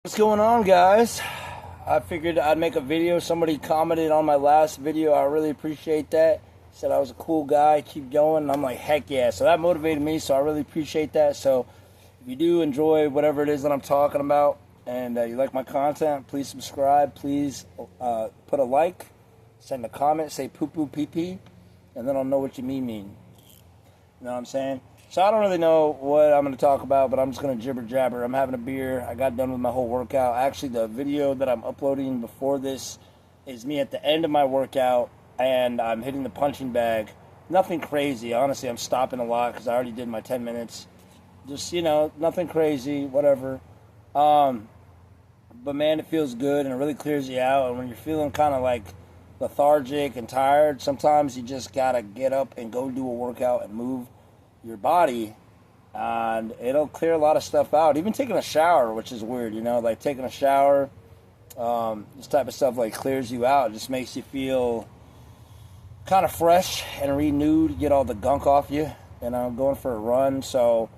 What's going on, guys? I figured I'd make a video. Somebody commented on my last video. I really appreciate that. Said I was a cool guy, keep going. And I'm like, heck yeah. So that motivated me, so I really appreciate that. So if you do enjoy whatever it is that I'm talking about and you like my content, please subscribe. Please put a like, send a comment, say poo poo pee pee, and then I'll know what you mean. You know what I'm saying? So I don't really know what I'm going to talk about, but I'm just going to jibber jabber. I'm having a beer. I got done with my whole workout. Actually, the video that I'm uploading before this is me at the end of my workout, and I'm hitting the punching bag. Nothing crazy. Honestly, I'm stopping a lot because I already did my 10 minutes. Just, nothing crazy, whatever. But, man, it feels good, and it really clears you out. And when you're feeling kind of like lethargic and tired, sometimes you just got to get up and go do a workout and move your body, and it'll clear a lot of stuff out. Even taking a shower, which is weird, like taking a shower, this type of stuff like clears you out. It just makes you feel kind of fresh and renewed, get all the gunk off you, going for a run. So,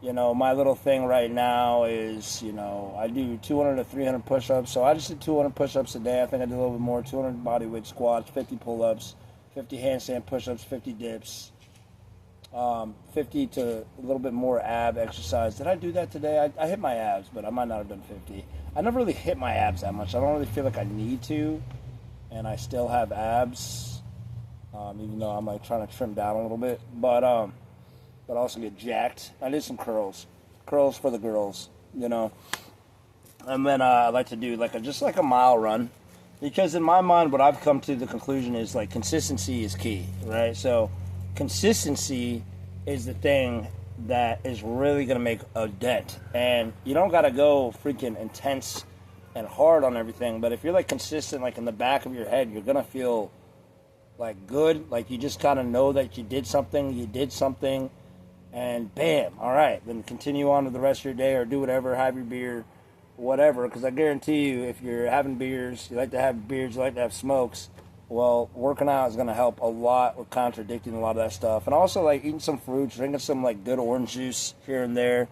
my little thing right now is, I do 200 to 300 push-ups. So I just did 200 push-ups a day. I think I did a little bit more, 200 bodyweight squats, 50 pull-ups, 50 handstand push-ups, 50 dips. 50 to a little bit more ab exercise. Did I do that today? I hit my abs, but I might not have done 50. I never really hit my abs that much. I don't really feel like I need to, and I still have abs, even though I'm like trying to trim down a little bit. But also get jacked. I did some curls for the girls, And then I like to do just a mile run, because in my mind, what I've come to the conclusion is like consistency is key, right? So consistency is the thing that is really going to make a dent. And you don't got to go freaking intense and hard on everything. But if you're like consistent, like in the back of your head, you're going to feel like good. Like you just kind of know that you did something, and bam, all right. Then continue on to the rest of your day or do whatever, have your beer, whatever. Because I guarantee you, if you're having beers, you like to have beers, you like to have smokes, well, working out is going to help a lot with contradicting a lot of that stuff. And also, like, eating some fruits, drinking some, like, good orange juice here and there,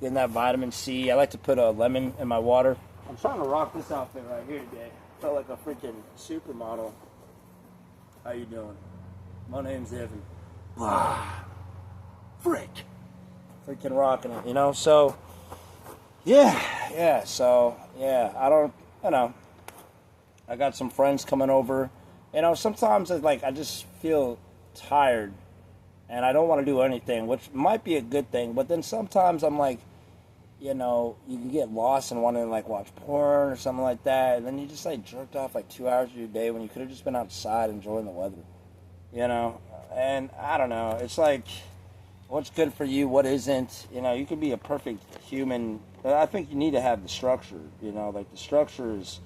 getting that vitamin C. I like to put a lemon in my water. I'm trying to rock this outfit right here today. Felt like a freaking supermodel. How you doing? My name's Evan. Freak. Freaking rocking it, So, I got some friends coming over. Sometimes it's like I just feel tired and I don't want to do anything, which might be a good thing. But then sometimes I'm like, you can get lost and wanting to like watch porn or something like that. And then you just like jerked off like 2 hours of your day when you could have just been outside enjoying the weather, And I don't know. It's like, what's good for you? What isn't? You could be a perfect human. I think you need to have the structure, like the structure is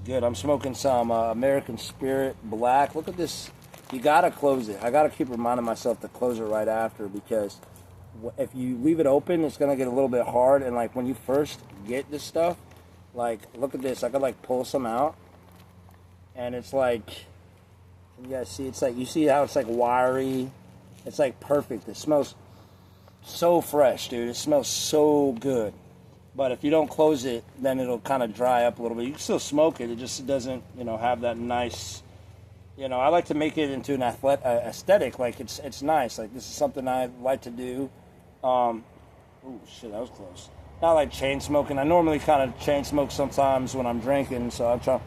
good. I'm smoking some American Spirit Black. Look at this. You got to close it. I got to keep reminding myself to close it right after, because if you leave it open, it's going to get a little bit hard. And, like, when you first get this stuff, like, look at this. I could, like, pull some out. And it's like, you guys see, it's like, you see how it's, like, wiry? It's, like, perfect. It smells so fresh, dude. It smells so good. But if you don't close it, then it'll kind of dry up a little bit. You can still smoke it. It just doesn't, have that nice, I like to make it into an aesthetic. Like, it's nice. Like, this is something I like to do. Oh, shit, that was close. Not like chain smoking. I normally kind of chain smoke sometimes when I'm drinking, so I'm trying to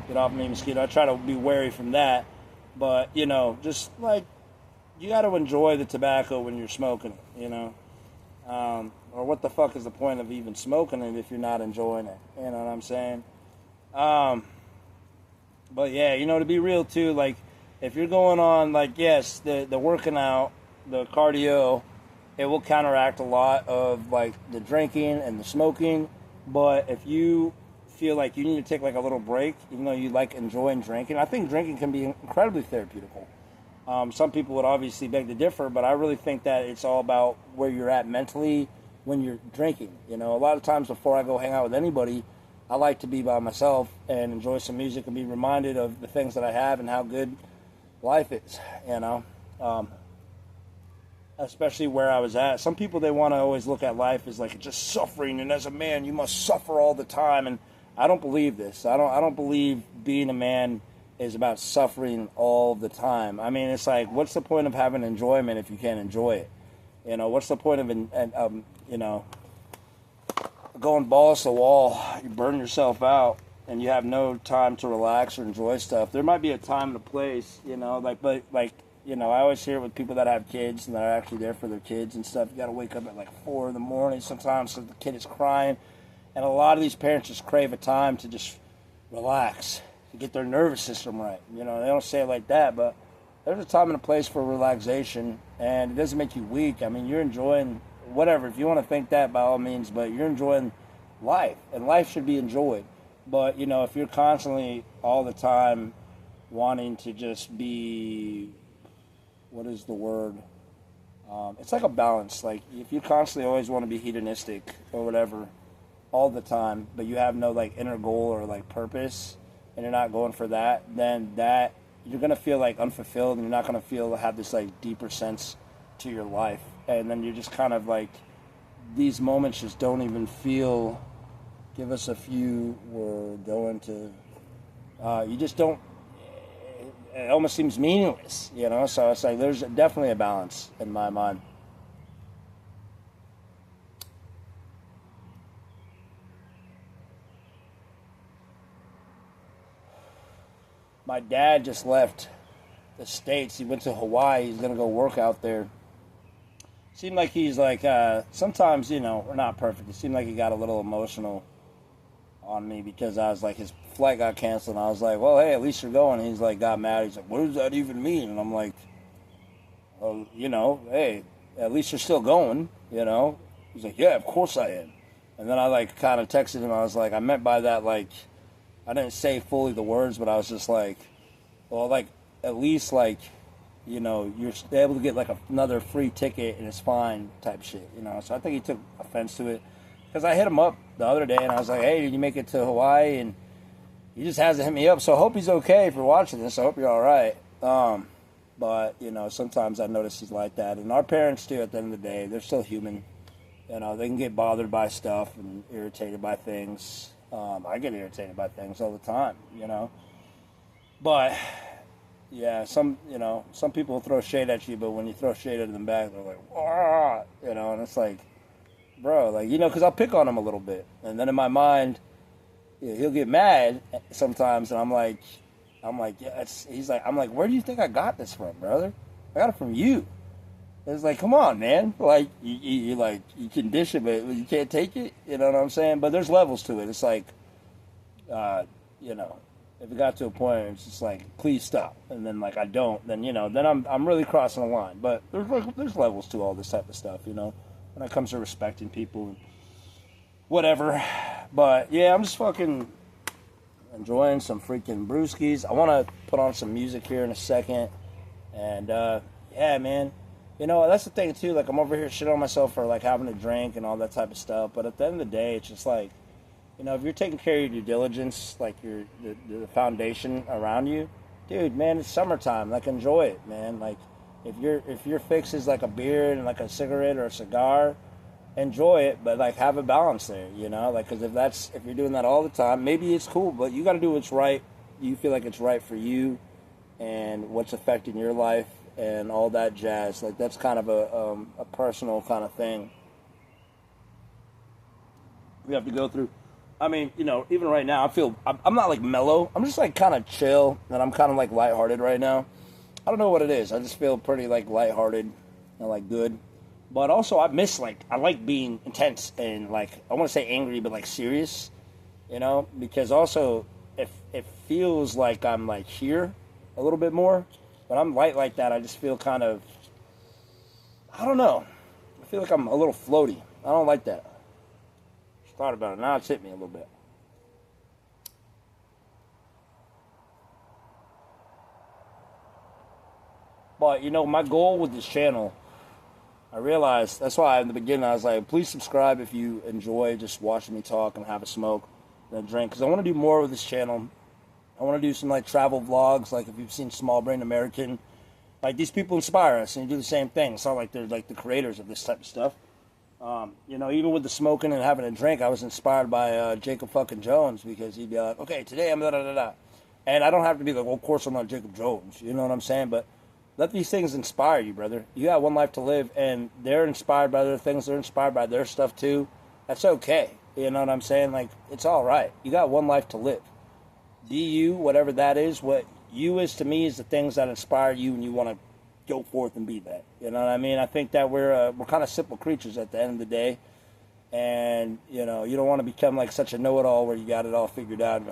get off me, mosquito. I try to be wary from that. But, just, like, you got to enjoy the tobacco when you're smoking, or what the fuck is the point of even smoking it if you're not enjoying it? You know what I'm saying? But yeah, to be real too, like, if you're going on, like, yes, the working out, the cardio, it will counteract a lot of, like, the drinking and the smoking. But if you feel like you need to take, like, a little break, even though you, like, enjoying drinking, I think drinking can be incredibly therapeutical. Some people would obviously beg to differ, but I really think that it's all about where you're at mentally when you're drinking. A lot of times before I go hang out with anybody, I like to be by myself and enjoy some music and be reminded of the things that I have and how good life is, especially where I was at. Some people, they want to always look at life as like just suffering, and as a man you must suffer all the time, and I don't believe this. I don't believe being a man is about suffering all the time. I mean, it's like, what's the point of having enjoyment if you can't enjoy it? You know, what's the point of you know, going balls to the wall? You burn yourself out and you have no time to relax or enjoy stuff. There might be a time and a place, you know, but you know, I always hear it with people that have kids and that are actually there for their kids and stuff. You got to wake up at like 4 in the morning sometimes because the kid is crying. And a lot of these parents just crave a time to just relax, to get their nervous system right. You know, they don't say it like that, but there's a time and a place for relaxation, and it doesn't make you weak. I mean, you're enjoying whatever. If you want to think that, by all means, but you're enjoying life, and life should be enjoyed. But, you know, if you're constantly all the time wanting to just be, what is the word? It's like a balance. Like, if you constantly always want to be hedonistic or whatever all the time, but you have no, like, inner goal or, like, purpose, and you're not going for that, then that, you're going to feel, like, unfulfilled, and you're not going to have this, like, deeper sense to your life. And then you're just kind of, like, these moments just don't even feel, give us a few, we're going to, you just don't, it almost seems meaningless, you know? So it's like, there's definitely a balance in my mind. My dad just left the States. He went to Hawaii. He's going to go work out there. Seemed like he's like, sometimes, you know, we're not perfect. It seemed like he got a little emotional on me because I was like, his flight got canceled. And I was like, well, hey, at least you're going. And he's like, got mad. He's like, what does that even mean? And I'm like, well, you know, hey, at least you're still going, you know? He's like, yeah, of course I am. And then I like kind of texted him. I was like, I meant by that, like, I didn't say fully the words, but I was just like, well, like, at least, like, you know, you're able to get, like, another free ticket and it's fine type shit, you know? So I think he took offense to it. Because I hit him up the other day and I was like, hey, did you make it to Hawaii? And he just hasn't hit me up. So I hope he's okay if you're watching this. I hope you're all right. But, you know, sometimes I notice he's like that. And our parents, too, at the end of the day, they're still human. You know, they can get bothered by stuff and irritated by things. I get irritated by things all the time, you know. But, yeah, some people will throw shade at you, but when you throw shade at them back, they're like, wah, you know, and it's like, bro, like, you know, because I'll pick on him a little bit. And then in my mind, yeah, he'll get mad sometimes, and I'm like, yeah, I'm like, where do you think I got this from, brother? I got it from you. It's like, come on, man. Like, you like, you can dish it, but you can't take it. You know what I'm saying? But there's levels to it. It's like, you know, if it got to a point, it's just like, please stop. And then, like, I don't, then, you know, then I'm really crossing the line. But there's levels to all this type of stuff, you know, when it comes to respecting people and whatever. But, yeah, I'm just fucking enjoying some freaking brewskis. I want to put on some music here in a second. And, yeah, man. You know, that's the thing, too. Like, I'm over here shitting on myself for, like, having a drink and all that type of stuff. But at the end of the day, it's just like, you know, if you're taking care of your due diligence, like, the foundation around you, dude, man, it's summertime. Like, enjoy it, man. Like, if your fix is, like, a beer and, like, a cigarette or a cigar, enjoy it. But, like, have a balance there, you know? Like, because if you're doing that all the time, maybe it's cool. But you got to do what's right. You feel like it's right for you and what's affecting your life. And all that jazz. Like, that's kind of a personal kind of thing we have to go through. I mean, you know, even right now, I'm not, like, mellow. I'm just, like, kind of chill, and I'm kind of, like, lighthearted right now. I don't know what it is. I just feel pretty, like, lighthearted and, like, good. But also, I like being intense and, like, I want to say angry, but, like, serious, you know? Because also, it feels like I'm, like, here a little bit more. When I'm light like that, I just feel kind of, I don't know. I feel like I'm a little floaty. I don't like that. Just thought about it. Now it's hit me a little bit. But, you know, my goal with this channel, I realized, that's why in the beginning I was like, please subscribe if you enjoy just watching me talk and have a smoke and a drink. Because I want to do more with this channel. I want to do some, like, travel vlogs, like if you've seen Small Brain American, Like, these people inspire us, and you do the same thing. It's not like they're like the creators of this type of stuff. Even with the smoking and having a drink, I was inspired by Jacob fucking Jones, because he'd be like, okay, today I'm da da da da. And I don't have to be like, well, of course I'm not Jacob Jones. You know what I'm saying? But let these things inspire you, brother. You got one life to live, and they're inspired by their things. They're inspired by their stuff, too. That's okay. You know what I'm saying? Like, it's all right. You got one life to live. Be you, whatever that is. What you is to me is the things that inspire you, and you want to go forth and be that. You know what I mean? I think that we're kind of simple creatures at the end of the day. And, you don't want to become like such a know-it-all where you got it all figured out and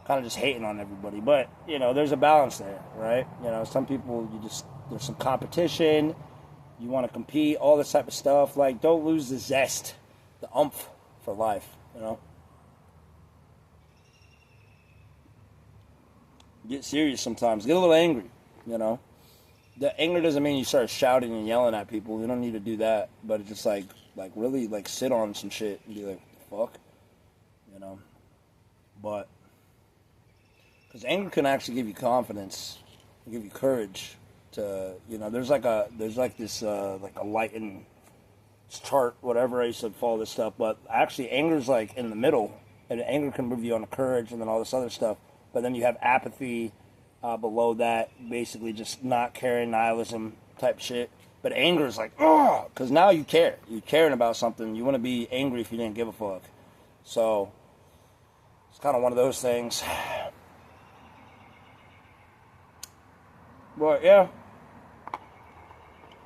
kind of just hating on everybody. But, there's a balance there, right? Some people, there's some competition. You want to compete, all this type of stuff. Like, don't lose the zest, the oomph for life, Get serious sometimes. Get a little angry, The anger doesn't mean you start shouting and yelling at people. You don't need to do that. But it's just really sit on some shit and be like, what the fuck? But because anger can actually give you confidence, give you courage to, there's this a light in chart, whatever. I used to follow this stuff, but actually anger's like in the middle, and anger can move you on to courage and then all this other stuff. But then you have apathy below that, basically just not caring, nihilism type shit. But anger is like, oh, because now you care. You're caring about something. You want to be angry if you didn't give a fuck. So it's kind of one of those things. But yeah,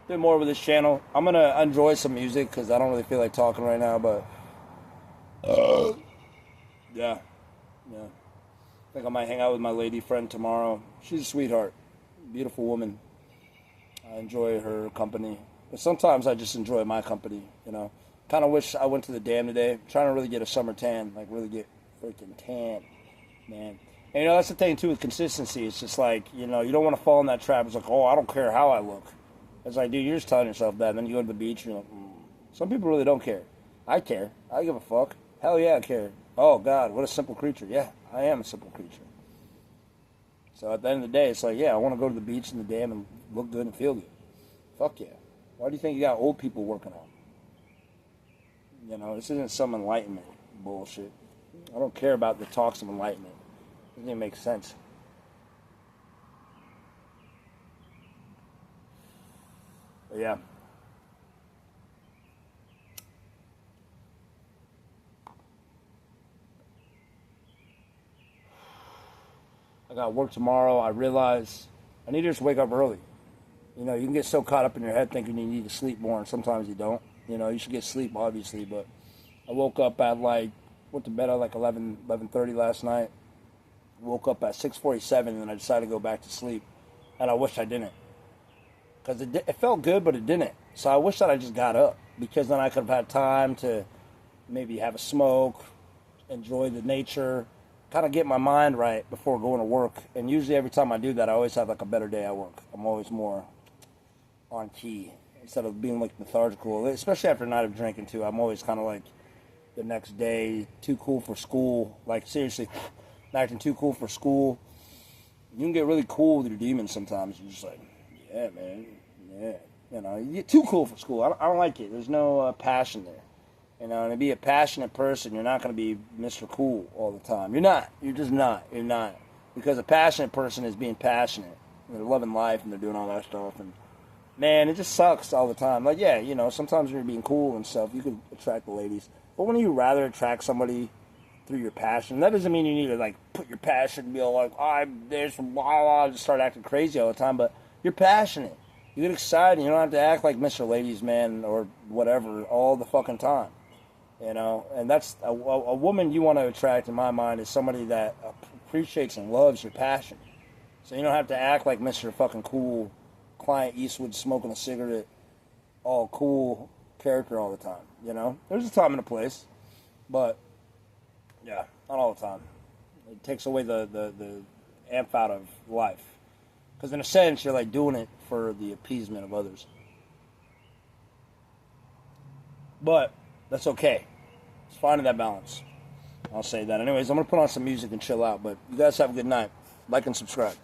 do more with this channel. I'm gonna enjoy some music because I don't really feel like talking right now. But yeah. I think I might hang out with my lady friend tomorrow. She's a sweetheart, beautiful woman. I enjoy her company, but sometimes I just enjoy my company. Kind of wish I went to the dam today. I'm trying to really get a summer tan, like really get freaking tan, man. And that's the thing too with consistency. It's just like you don't want to fall in that trap. It's like, oh, I don't care how I look. It's like, dude, you're just telling yourself that. And then you go to the beach and you're like, Some people really don't care. I care. I give a fuck. Hell yeah, I care. Oh God, what a simple creature. Yeah, I am a simple creature. So at the end of the day, it's like, yeah, I want to go to the beach and the dam and look good and feel good. Fuck yeah. Why do you think you got old people working out? This isn't some enlightenment bullshit. I don't care about the talks of enlightenment. It doesn't even make sense. But yeah. I got work tomorrow. I realize I need to just wake up early. You can get so caught up in your head thinking you need to sleep more, and sometimes you don't. You should get sleep, obviously, but I woke up at went to bed at 11:30 last night. Woke up at 6:47, and then I decided to go back to sleep. And I wish I didn't. Because it felt good, but it didn't. So I wish that I just got up, because then I could have had time to maybe have a smoke, enjoy the nature, kind of get my mind right before going to work. And usually every time I do that, I always have a better day at work. I'm always more on key instead of being lethargical, especially after a night of drinking too. I'm always kind of the next day, too cool for school. Seriously, acting too cool for school. You can get really cool with your demons sometimes. You're just like, yeah, man, yeah. You get too cool for school. I don't like it. There's no passion there. And to be a passionate person, you're not going to be Mr. Cool all the time. You're not. You're just not. You're not. Because a passionate person is being passionate. They're loving life and they're doing all that stuff. And, man, it just sucks all the time. Sometimes when you're being cool and stuff, you can attract the ladies. But when you rather attract somebody through your passion, that doesn't mean you need to, put your passion and be all I'm this, blah, blah, just start acting crazy all the time. But you're passionate. You get excited. You don't have to act like Mr. Ladies Man or whatever all the fucking time. And that's a woman you want to attract, in my mind, is somebody that appreciates and loves your passion. So you don't have to act like Mr. fucking cool Clint Eastwood smoking a cigarette, all cool character all the time. There's a time and a place, but yeah, not all the time. It takes away the amp out of life, because in a sense you're doing it for the appeasement of others. But that's okay. It's finding that balance. I'll say that. Anyways, I'm going to put on some music and chill out. But you guys have a good night. Like and subscribe.